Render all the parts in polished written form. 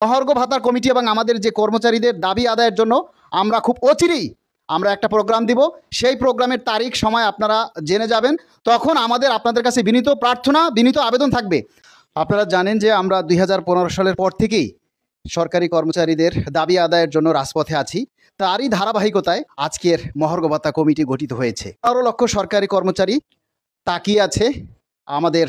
মহার্ঘ ভাতার কমিটি এবং আমাদের যে কর্মচারীদের দাবি আদায়ের জন্য আমরা খুব অচিরেই আমরা একটা প্রোগ্রাম দিব। সেই প্রোগ্রামের তারিখ সময় আপনারা জেনে যাবেন। তখন আপনাদের কাছে বিনীত প্রার্থনা, বিনীত আবেদন থাকবে। আপনারা জানেন যে আমরা 2015 সালের পর থেকেই সরকারি কর্মচারীদের দাবি আদায়ের জন্য রাজপথে আছি। তারই ধারাবাহিকতায় আজকের মহার্ঘ ভাতা কমিটি গঠিত হয়েছে। 12 লক্ষ সরকারি কর্মচারী তাকিয়ে আছে আমাদের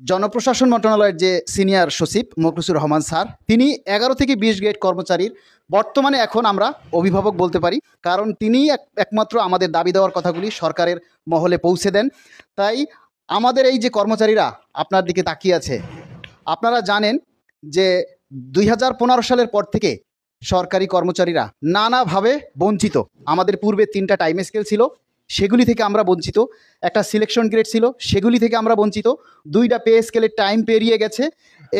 জনপ্রশাসন মন্ত্রণালয়ের যে সিনিয়র সচিব মকরুসুর রহমান স্যার, তিনি 11 থেকে 20 গ্রেড কর্মচারীর বর্তমানে এখন আমরা অভিভাবক বলতে পারি, কারণ তিনি একমাত্র আমাদের দাবি দেওয়ার কথাগুলি সরকারের মহলে পৌঁছে দেন। তাই আমাদের এই যে কর্মচারীরা আপনার দিকে তাকিয়ে আছে। আপনারা জানেন যে 2015 সালের পর থেকে সরকারি কর্মচারীরা নানাভাবে বঞ্চিত। আমাদের পূর্বে 3টা টাইম স্কেল ছিল, সেগুলি থেকে আমরা বঞ্চিত। একটা সিলেকশন গ্রেড ছিল, সেগুলি থেকে আমরা বঞ্চিত। 2টা পে স্কেলের টাইম পেরিয়ে গেছে।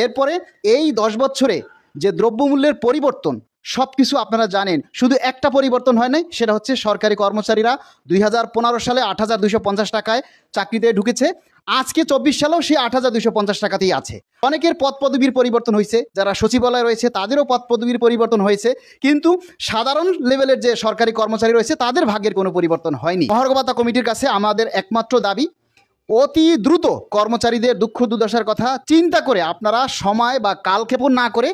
এরপরে এই 10 বছরে যে দ্রব্যমূল্যের পরিবর্তন, সব কিছু আপনারা জানেন। শুধু একটা পরিবর্তন হয় নাই, সেটা হচ্ছে সরকারি কর্মচারীরা 2015 সালে 8,250 টাকায় চাকরিতে ঢুকেছে। আজকে 24 সালেও সেই 8,250 টাকাতেই আছে। অনেকের পদ পদবীর পরিবর্তন হয়েছে, যারা সচিবালয়ে রয়েছে তাদেরও পদ পদবীর পরিবর্তন হয়েছে, কিন্তু সাধারণ লেভেলের যে সরকারি কর্মচারী রয়েছে তাদের ভাগ্যের কোনো পরিবর্তন হয়নি। মহার্ঘ ভাতা কমিটির কাছে আমাদের একমাত্র দাবি, অতি দ্রুত কর্মচারীদের দুঃখ দুর্দশার কথা চিন্তা করে আপনারা সময় বা কালক্ষেপণ না করে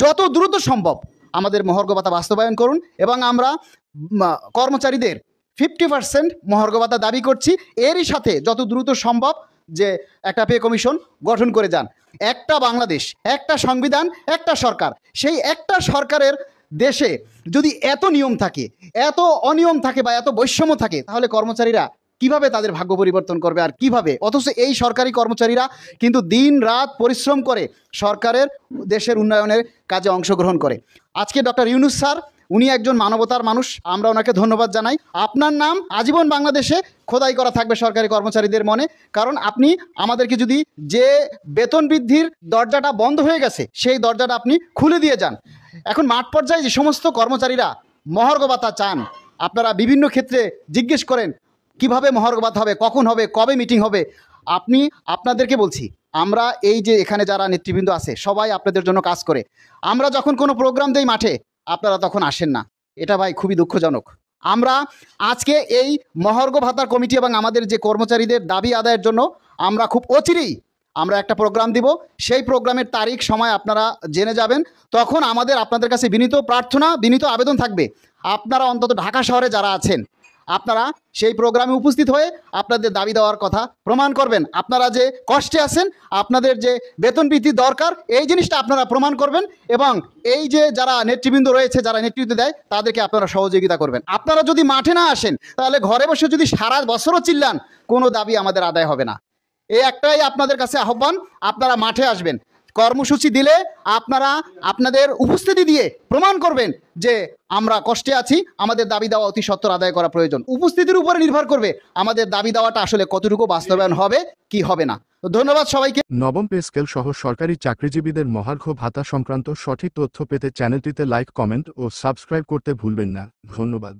যত দ্রুত সম্ভব আমাদের মহার্ঘ ভাতা বাস্তবায়ন করুন। এবং আমরা কর্মচারীদের 50% মহার্ঘ ভাতা দাবি করছি। এরই সাথে যত দ্রুত সম্ভব যে একটা পে কমিশন গঠন করে যান। একটা বাংলাদেশ, একটা সংবিধান, একটা সরকার। সেই একটা সরকারের দেশে যদি এত নিয়ম থাকে, এত অনিয়ম থাকে বা এত বৈষম্য থাকে, তাহলে কর্মচারীরা কিভাবে তাদের ভাগ্য পরিবর্তন করবে আর কিভাবে? অথচ এই সরকারি কর্মচারীরা কিন্তু দিন রাত পরিশ্রম করে সরকারের দেশের উন্নয়নের কাজে অংশগ্রহণ করে। আজকে ডক্টর ইউনূস স্যার, উনি একজন মানবতার মানুষ, আমরা ওনাকে ধন্যবাদ জানাই। আপনার নাম আজীবন বাংলাদেশে খোদাই করা থাকবে সরকারি কর্মচারীদের মনে। কারণ আপনি আমাদেরকে যদি যে বেতন বৃদ্ধির দরজাটা বন্ধ হয়ে গেছে, সেই দরজাটা আপনি খুলে দিয়ে যান। এখন মাঠ পর্যায়ে যে সমস্ত কর্মচারীরা মহার্ঘ ভাতা চান, আপনারা বিভিন্ন ক্ষেত্রে জিজ্ঞেস করেন কিভাবে মহার্ঘ ভাতা হবে, কখন হবে, কবে মিটিং হবে। আপনাদেরকে বলছি, আমরা এই যে এখানে যারা নেতৃবৃন্দ আছে সবাই আপনাদের জন্য কাজ করে। আমরা যখন কোনো প্রোগ্রাম দেই মাঠে, আপনারা তখন আসেন না। এটা ভাই খুবই দুঃখজনক। আমরা আজকে এই মহার্ঘ ভাতার কমিটি এবং আমাদের যে কর্মচারীদের দাবি আদায়ের জন্য আমরা খুব অচিরেই আমরা একটা প্রোগ্রাম দিব। সেই প্রোগ্রামের তারিখ সময় আপনারা জেনে যাবেন। তখন আপনাদের কাছে বিনীত প্রার্থনা, বিনীত আবেদন থাকবে, আপনারা অন্তত ঢাকা শহরে যারা আছেন, আপনারা সেই প্রোগ্রামে উপস্থিত হয়ে আপনাদের দাবি দেওয়ার কথা প্রমাণ করবেন। আপনারা যে কষ্টে আছেন, আপনাদের যে বেতন বৃদ্ধি দরকার, এই জিনিসটা আপনারা প্রমাণ করবেন। এবং এই যে যারা নেতৃবৃন্দ রয়েছে, যারা নেতৃত্ব দেয়, তাদেরকে আপনারা সহযোগিতা করবেন। আপনারা যদি মাঠে না আসেন, তাহলে ঘরে বসে যদি সারা বছরও চিল্লান, কোনো দাবি আমাদের আদায় হবে না। এই একটাই আপনাদের কাছে আহ্বান, আপনারা মাঠে আসবেন। কর্মসূচি দিলে আপনারা আপনাদের উপস্থিতি দিয়ে প্রমাণ করবেন যে আমরা কষ্টে আছি, আমাদের দাবি দেওয়া অতি সত্বর আদায় করা প্রয়োজন। উপস্থিতির উপরে নির্ভর করবে আমাদের দাবি দেওয়াটা আসলে কতটুকু বাস্তবায়ন হবে কি হবে না। ধন্যবাদ সবাইকে। নবম পে স্কেল সহ সরকারি চাকরিজীবীদের মহার্ঘ ভাতা সংক্রান্ত সঠিক তথ্য পেতে চ্যানেলটিতে লাইক, কমেন্ট ও সাবস্ক্রাইব করতে ভুলবেন না। ধন্যবাদ।